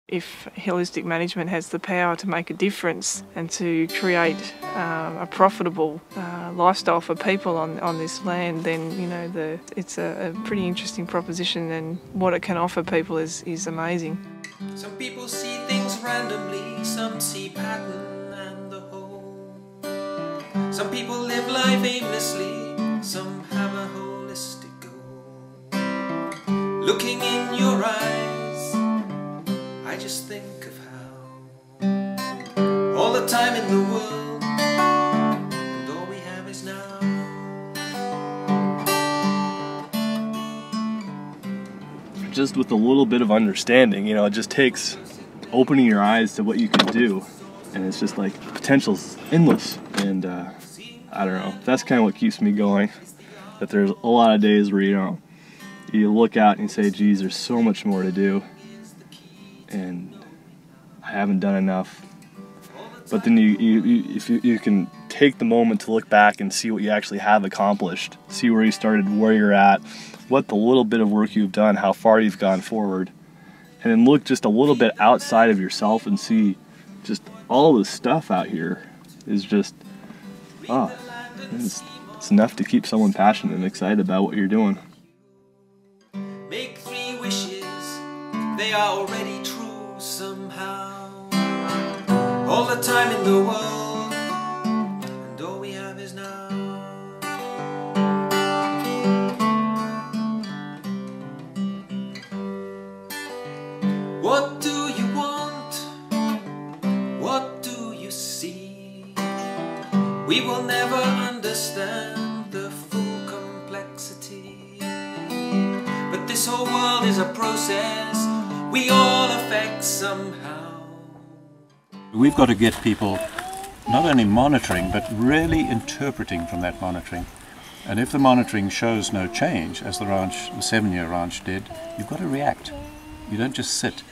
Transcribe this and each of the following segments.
If holistic management has the power to make a difference and to create a profitable lifestyle for people on this land, then it's a pretty interesting proposition, and what it can offer people is amazing. Some people see things randomly, some see pattern and the whole. Some people live life aimlessly, some have a holistic goal. Looking in your eyes, I just think of how all the time in the world, and all we have is now. Just with a little bit of understanding, it just takes opening your eyes to what you can do, and it's just like potential's endless. And I don't know, that's kind of what keeps me going, that there's a lot of days where you look out and you say, geez, there's so much more to do and I haven't done enough. But then if you can take the moment to look back and see what you actually have accomplished, see where you started, where you're at, what the little bit of work you've done, how far you've gone forward, and then look just a little bit outside of yourself and see just all the stuff out here is just, it's enough to keep someone passionate and excited about what you're doing. Make 3 wishes, they are already true somehow. All the time in the world, and all we have is now. What do you want? What do you see? We will never understand the full complexity, but this whole world is a process we all affect somehow. We've got to get people not only monitoring, but really interpreting from that monitoring. And if the monitoring shows no change, as the 7-year ranch did, you've got to react. You don't just sit,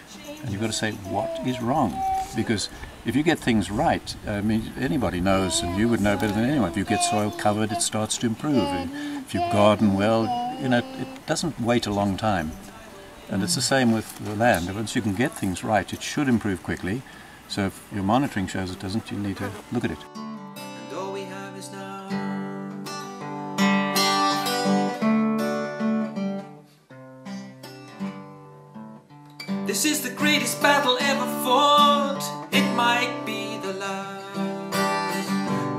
and you've got to say, what is wrong? Because if you get things right, I mean, anybody knows, and you would know better than anyone, if you get soil covered, it starts to improve. If you garden well, it doesn't wait a long time. And it's the same with the land. Once you can get things right, it should improve quickly. So if your monitoring shows it doesn't, you need to look at it. And all we have is now. This is the greatest battle ever fought. It might be the last.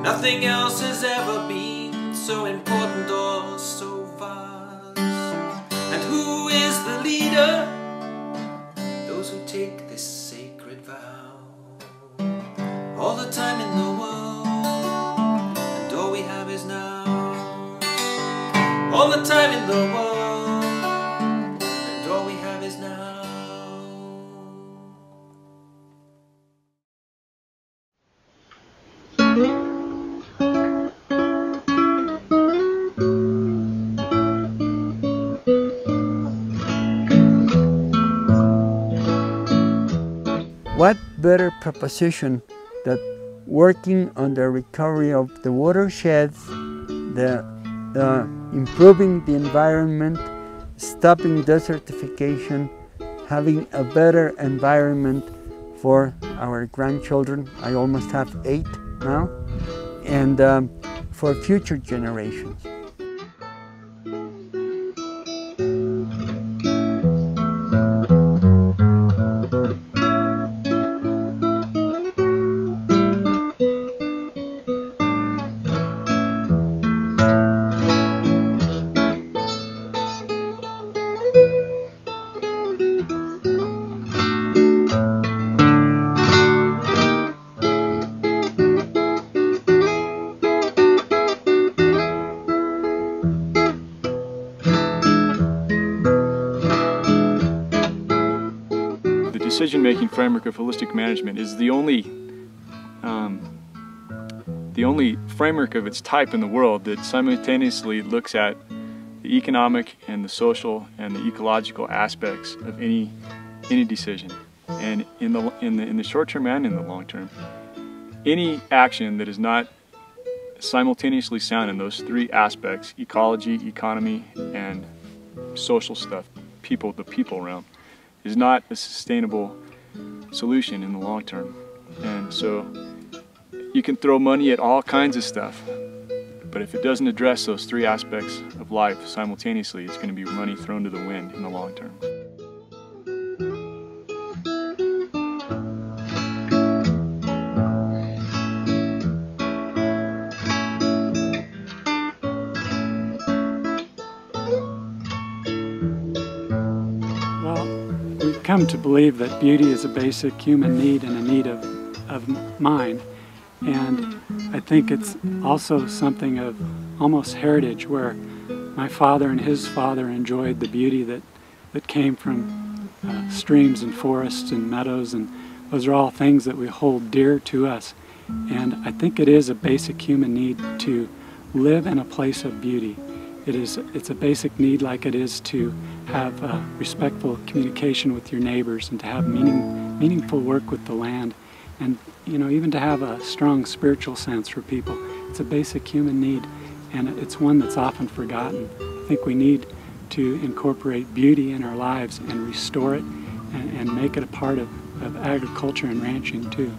Nothing else has ever been so important or so vast. And who is the leader? Those who take this sacred vow. All the time in the world, and all we have is now. All the time in the world, and all we have is now. What better proposition that working on the recovery of the watersheds, improving the environment, stopping desertification, having a better environment for our grandchildren. I almost have 8 now, and for future generations. decision-making framework of holistic management is the only framework of its type in the world that simultaneously looks at the economic and the social and the ecological aspects of any decision, and in the short term and in the long term. Any action that is not simultaneously sound in those three aspects, ecology, economy, and social stuff, the people realm, is not a sustainable solution in the long term. And so you can throw money at all kinds of stuff, but if it doesn't address those three aspects of life simultaneously, it's going to be money thrown to the wind in the long term. We've come to believe that beauty is a basic human need and a need of mind. And I think it's also something of almost heritage, where my father and his father enjoyed the beauty that came from streams and forests and meadows, and those are all things that we hold dear to us. And I think it is a basic human need to live in a place of beauty. It's a basic need, like it is to have respectful communication with your neighbors and to have meaningful work with the land, and even to have a strong spiritual sense for people. It's a basic human need, and it's one that's often forgotten. I think we need to incorporate beauty in our lives and restore it and make it a part of agriculture and ranching too.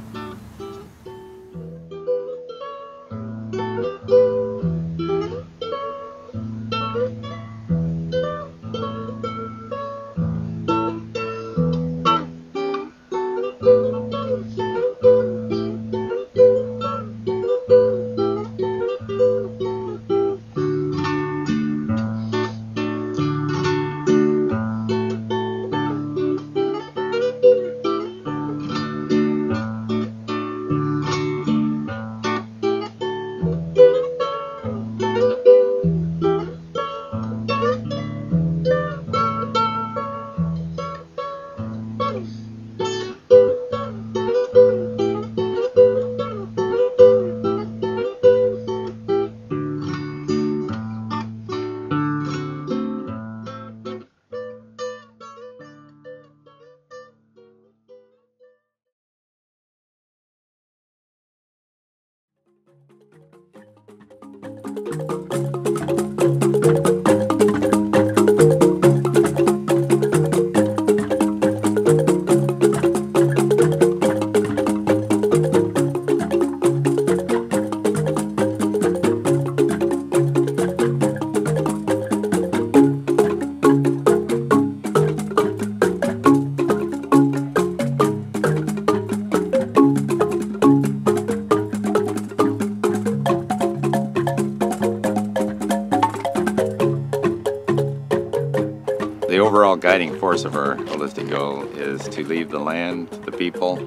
The overall guiding force of our holistic goal is to leave the land, the people,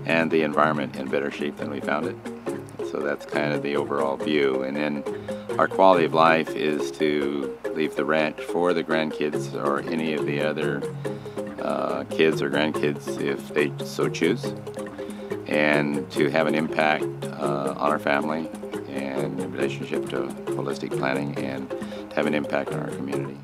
and the environment in better shape than we found it. So that's kind of the overall view. And then our quality of life is to leave the ranch for the grandkids or any of the other kids or grandkids if they so choose, and to have an impact on our family and in relationship to holistic planning, and to have an impact on our community.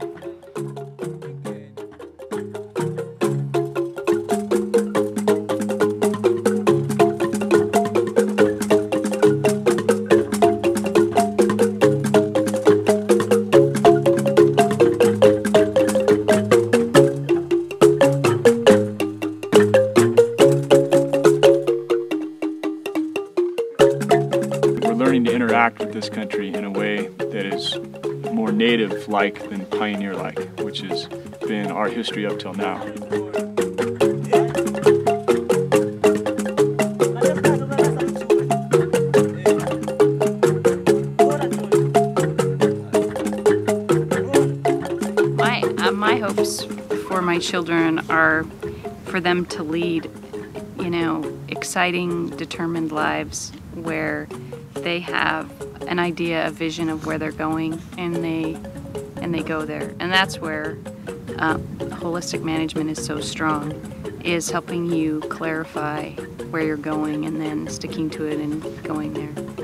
Learning to interact with this country in a way that is more native-like than pioneer-like, which has been our history up till now. My hopes for my children are for them to lead, exciting, determined lives where they have an idea, a vision of where they're going, and they go there. And that's where holistic management is so strong, is helping you clarify where you're going and then sticking to it and going there.